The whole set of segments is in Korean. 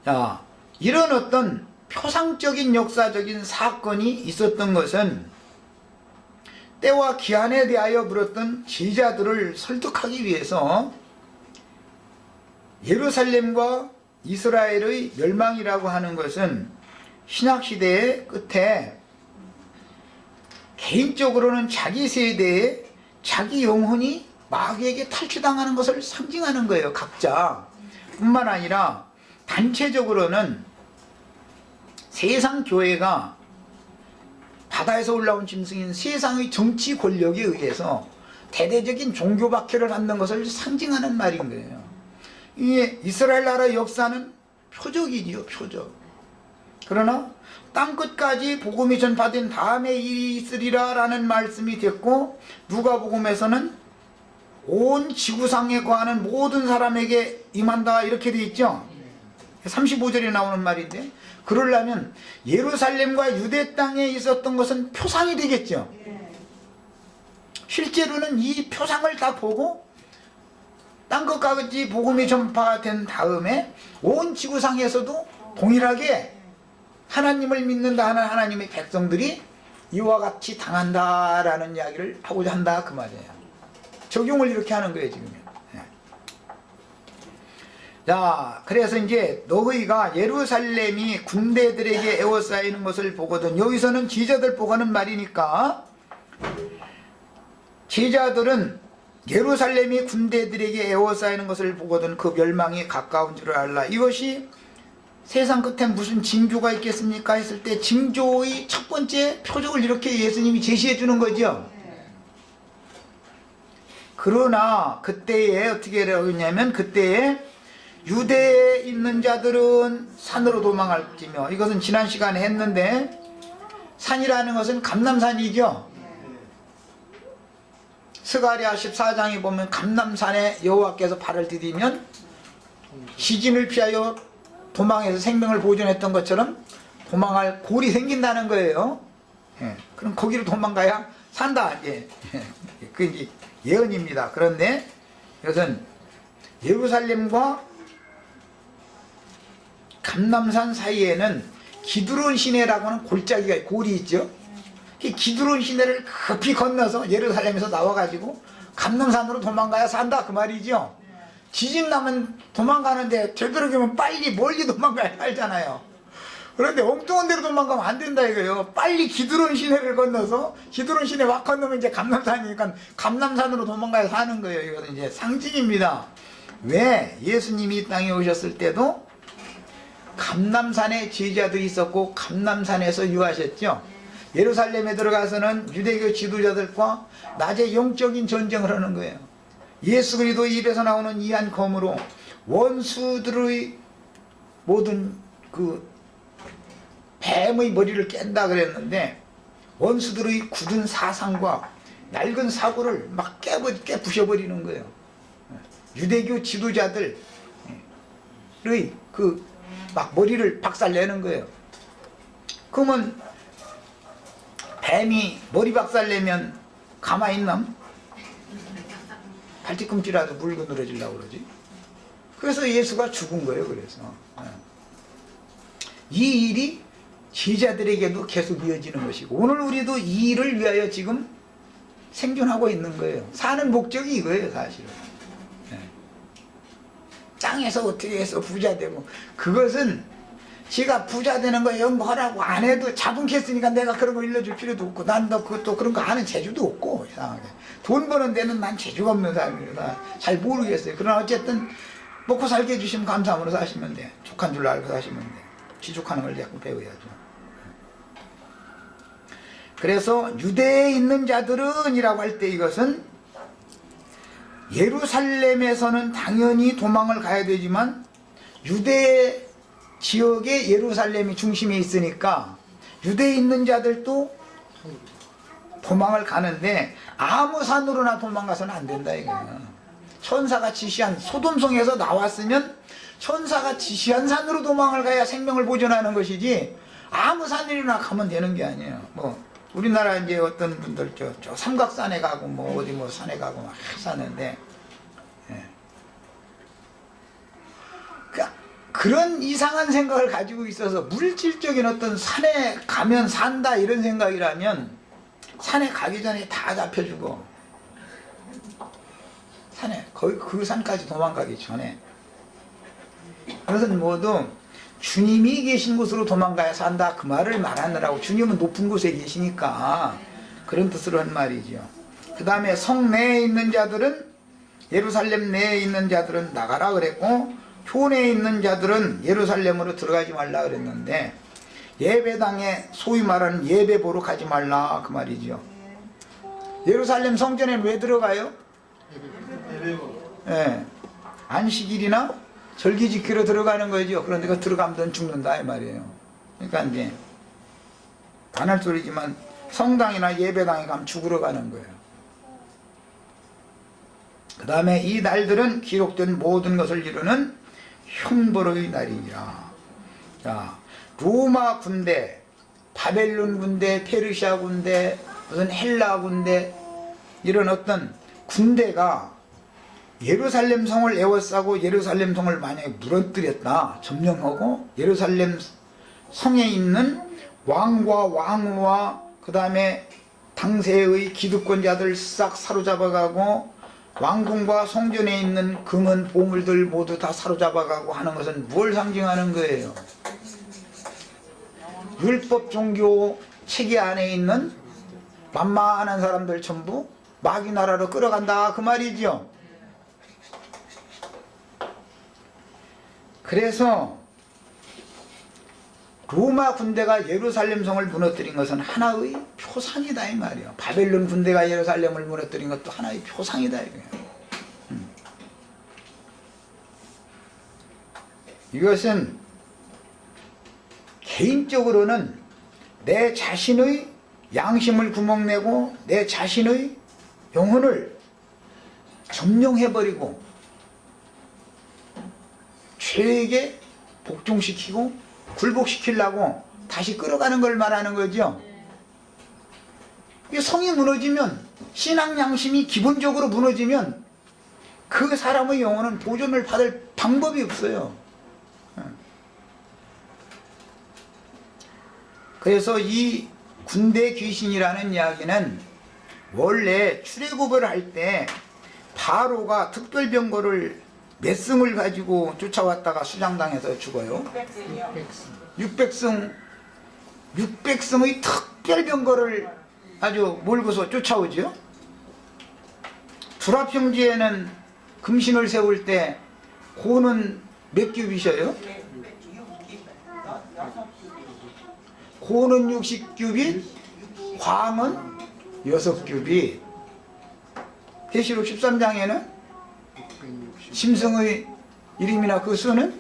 자, 이런 어떤 표상적인 역사적인 사건이 있었던 것은 때와 기한에 대하여 물었던 제자들을 설득하기 위해서 예루살렘과 이스라엘의 멸망이라고 하는 것은 신약시대의 끝에 개인적으로는 자기 세대에 자기 영혼이 마귀에게 탈취당하는 것을 상징하는 거예요. 각자 뿐만 아니라 단체적으로는 세상 교회가 바다에서 올라온 짐승인 세상의 정치 권력에 의해서 대대적인 종교 박해를 받는 것을 상징하는 말인 거예요. 이 이스라엘 나라의 역사는 표적이지요. 표적. 그러나 땅끝까지 복음이 전파된 다음에 일이 있으리라 라는 말씀이 됐고, 누가복음에서는 온 지구상에 거하는 모든 사람에게 임한다 이렇게 돼 있죠. 35절에 나오는 말인데, 그러려면 예루살렘과 유대 땅에 있었던 것은 표상이 되겠죠. 실제로는 이 표상을 다 보고 땅끝까지 복음이 전파된 다음에 온 지구상에서도 동일하게 하나님을 믿는다 하는 하나님의 백성들이 이와 같이 당한다라는 이야기를 하고자 한다 그 말이에요. 적용을 이렇게 하는 거예요 지금. 자, 그래서 이제 너희가 예루살렘이 군대들에게 에워싸이는 것을 보거든. 여기서는 제자들 보고 하는 말이니까 제자들은 예루살렘이 군대들에게 에워싸이는 것을 보거든 그 멸망이 가까운 줄을 알라. 이것이 세상 끝에 무슨 징조가 있겠습니까 했을 때 징조의 첫 번째 표적을 이렇게 예수님이 제시해 주는 거죠. 그러나 그때에 어떻게 하냐면, 그때에 유대에 있는 자들은 산으로 도망할지며, 이것은 지난 시간에 했는데 산이라는 것은 감람산이죠. 스가랴 14장에 보면 감람산에 여호와께서 발을 디디면 시진을 피하여 도망해서 생명을 보존했던 것처럼 도망할 골이 생긴다는 거예요. 그럼 거기로 도망가야 산다. 그 이제 예언입니다. 그런데 이것은 예루살렘과 감람산 사이에는 기드론 시내라고 하는 골짜기가 골이 있죠. 기드론 시내를 급히 건너서 예루살렘에서 나와가지고 감람산으로 도망가야 산다 그 말이죠. 지진 나면 도망가는데 되도록이면 빨리 멀리 도망가야 살잖아요. 그런데 엉뚱한 데로 도망가면 안 된다 이거예요. 빨리 기드론 시내를 건너서 기드론 시내 막 건너면 이제 감람산이니까 감람산으로 도망가야 사는 거예요. 이것은 이제 상징입니다. 왜 예수님이 이 땅에 오셨을 때도 감람산에 제자들이 있었고 감람산에서 유하셨죠. 예루살렘에 들어가서는 유대교 지도자들과 낮에 영적인 전쟁을 하는 거예요. 예수 그리스도 입에서 나오는 이 한 검으로 원수들의 모든 그 뱀의 머리를 깬다 그랬는데, 원수들의 굳은 사상과 낡은 사고를 막 깨부셔버리는 거예요. 유대교 지도자들의 그 막 머리를 박살내는 거예요. 그러면 뱀이 머리 박살내면 가만히 있나? 발뒤꿈치라도 물고 늘어지려고 그러지. 그래서 예수가 죽은 거예요. 그래서 이 일이 제자들에게도 계속 이어지는 것이고, 오늘 우리도 이 일을 위하여 지금 생존하고 있는 거예요. 사는 목적이 이거예요 사실은. 땅에서 어떻게 해서 부자 되고, 그것은 지가 부자 되는 거예요 뭐라고 안 해도 자분했으니까 내가 그런 거 일러줄 필요도 없고, 난 또 그런 거 아는 재주도 없고, 이상하게 돈 버는 데는 난 재주가 없는 사람이라 잘 모르겠어요. 그러나 어쨌든 먹고 살게 해주시면 감사함으로 사시면 돼. 족한 줄 알고 사시면 돼. 지족하는 걸 자꾸 배워야죠. 그래서 유대에 있는 자들은 이라고 할 때 이것은 예루살렘에서는 당연히 도망을 가야 되지만 유대 지역에 예루살렘이 중심에 있으니까 유대에 있는 자들도 도망을 가는데 아무 산으로나 도망가서는 안 된다 이거예요. 천사가 지시한 소돔성에서 나왔으면 천사가 지시한 산으로 도망을 가야 생명을 보존하는 것이지 아무 산이나 가면 되는 게 아니에요. 뭐 우리나라 이제 어떤 분들 저 삼각산에 가고 뭐 어디 뭐 산에 가고 막 사는데, 그런 이상한 생각을 가지고 있어서 물질적인 어떤 산에 가면 산다 이런 생각이라면 산에 가기 전에 다 잡혀주고 산에 거의 그 산까지 도망가기 전에 그것은 모두 주님이 계신 곳으로 도망가야 산다 그 말을 말하느라고 주님은 높은 곳에 계시니까 그런 뜻으로 한 말이죠. 그 다음에 성 내에 있는 자들은 예루살렘 내에 있는 자들은 나가라 그랬고 교내에 있는 자들은 예루살렘으로 들어가지 말라 그랬는데 예배당에 소위 말하는 예배 보러 가지 말라 그 말이죠. 예루살렘 성전에 왜 들어가요? 예, 안식일이나 절기 지키러 들어가는 거죠. 그런데 그 들어가면 죽는다 이 말이에요. 그러니까 이제 단할 소리지만 성당이나 예배당에 가면 죽으러 가는 거예요. 그 다음에 이 날들은 기록된 모든 것을 이루는 형벌의 날이니라. 자, 로마 군대, 바벨론 군대, 페르시아 군대, 무슨 헬라 군대 이런 어떤 군대가 예루살렘 성을 에워싸고 예루살렘 성을 만약에 무너뜨렸다 점령하고 예루살렘 성에 있는 왕과 왕후와 그 다음에 당세의 기득권자들 싹 사로잡아가고 왕궁과 성전에 있는 금은 보물들 모두 다 사로잡아가고 하는 것은 뭘 상징하는 거예요? 율법 종교 체계 안에 있는 만만한 사람들 전부 마귀 나라로 끌어간다 그 말이죠. 그래서 로마 군대가 예루살렘 성을 무너뜨린 것은 하나의 표상이다 이 말이에요. 바벨론 군대가 예루살렘을 무너뜨린 것도 하나의 표상이다 이거예요. 이것은 개인적으로는 내 자신의 양심을 구멍내고 내 자신의 영혼을 점령해버리고 죄에게 복종시키고 굴복시키려고 다시 끌어가는 걸 말하는 거죠. 성이 무너지면 신앙 양심이 기본적으로 무너지면 그 사람의 영혼은 보존을 받을 방법이 없어요. 그래서 이 군대 귀신이라는 이야기는 원래 출애굽을 할 때 바로가 특별병거를 몇 승을 가지고 쫓아왔다가 수장당해서 죽어요. 600승의 특별병거를 아주 몰고서 쫓아오죠. 두라평지에는 금신을 세울 때 고는 몇 규빗이에요? 고는 60규빗, 광은 6규빗. 계시록 13장에는 심성의 이름이나 그 수는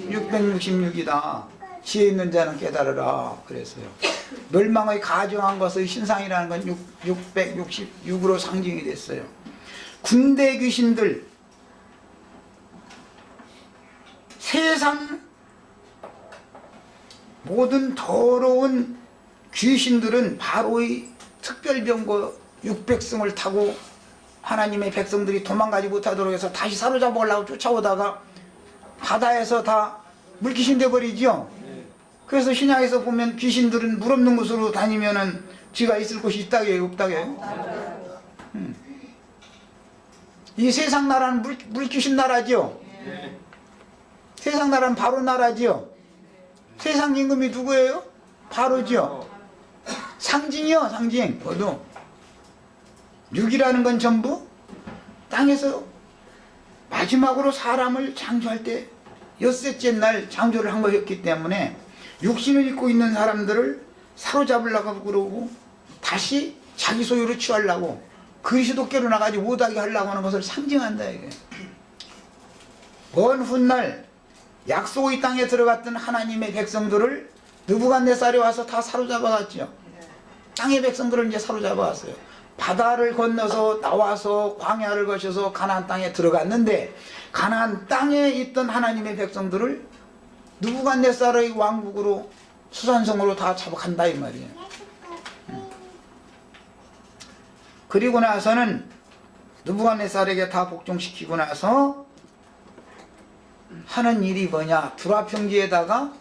666이다. 지혜 있는 자는 깨달으라 그랬어요. 멸망의 가정한 것의 신상이라는 건 666으로 상징이 됐어요. 군대 귀신들, 세상 모든 더러운 귀신들은 바로의 특별병거 600승을 타고 하나님의 백성들이 도망가지 못하도록 해서 다시 사로잡으려고 쫓아오다가 바다에서 다 물귀신 돼버리죠. 그래서 신약에서 보면 귀신들은 물 없는 곳으로 다니면은 쥐가 있을 곳이 있다게요, 없다게요? 이 세상 나라는 물귀신 나라죠. 세상 나라는 바로 나라죠. 세상 임금이 누구예요? 바로죠. 상징이요, 상징. 모두 6이라는 건 전부 땅에서 마지막으로 사람을 창조할 때 엿새째 날 창조를 한 것이었기 때문에 육신을 입고 있는 사람들을 사로잡으려고 그러고 다시 자기 소유로 취하려고 그리스도께로 나가지 못하게 하려고 하는 것을 상징한다 이게. 먼 훗날 약속의 땅에 들어갔던 하나님의 백성들을 느부갓네살이 와서 다 사로잡아갔죠. 땅의 백성들을 이제 사로잡아왔어요. 바다를 건너서 나와서 광야를 거쳐서 가나안 땅에 들어갔는데 가나안 땅에 있던 하나님의 백성들을 느부갓네살의 왕국으로 수산성으로 다 잡아간다 이 말이에요. 그리고 나서는 느부갓네살에게 다 복종시키고 나서 하는 일이 뭐냐? 불화평지에다가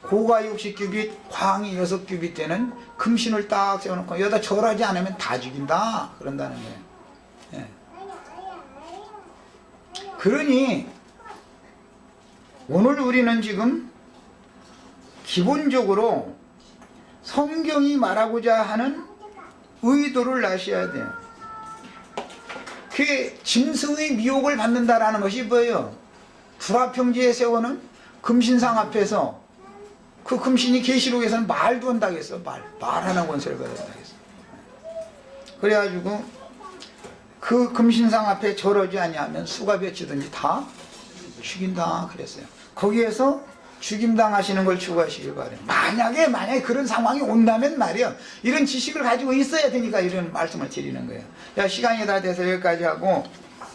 고가 60규빗, 광이 6규빗 되는 금신을 딱 세워놓고 여기다 절하지 않으면 다 죽인다 그런다는 거예요. 예. 그러니 오늘 우리는 지금 기본적으로 성경이 말하고자 하는 의도를 아셔야 돼요. 그 짐승의 미혹을 받는다라는 것이 뭐예요? 불화평지에 세우는 금신상 앞에서 그 금신이 계시록에서는 말도 한다고 했어. 말하는 권세를 받았다고 했어. 그래가지고 그 금신상 앞에 절하지 아니하면 수가 벼치든지 다 죽인다 그랬어요. 거기에서 죽임당하시는 걸 추구하시길 바래요. 만약에 그런 상황이 온다면 말이요, 이런 지식을 가지고 있어야 되니까 이런 말씀을 드리는 거예요. 야, 시간이 다 돼서 여기까지 하고,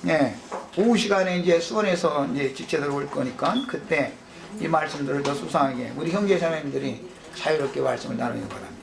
예, 오후 시간에 이제 수원에서 이제 집체들 올 거니까 그때 이 말씀들을 더 수상하게 우리 형제 자매님들이 자유롭게 말씀을 나누기 바랍니다.